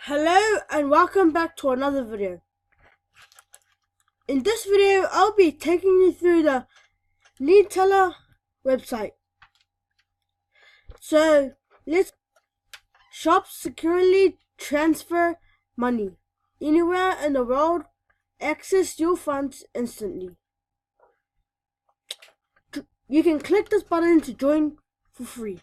Hello and welcome back to another video. In this video, I'll be taking you through the Neteller website. So let's shop securely, transfer money anywhere in the world, access your funds instantly. You can click this button to join for free.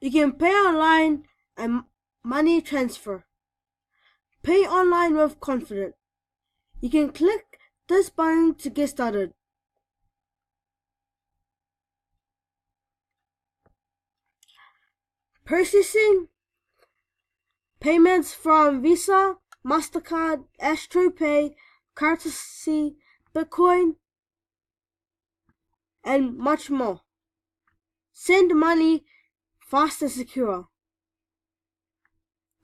You can pay online and money transfer. Pay online with confidence. You can click this button to get started. Processing payments from Visa, MasterCard, AstroPay, Courtesy, Bitcoin, and much more. Send money fast and secure.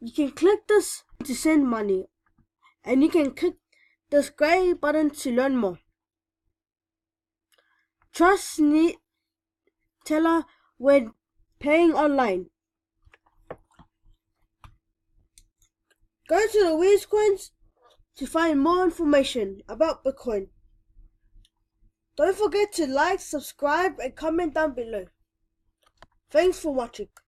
You can click this to send money, and you can click this gray button to learn more. Trust Neteller when paying online. Go to the Weird Coins to find more information about Bitcoin. Don't forget to like, subscribe, and comment down below. Thanks for watching.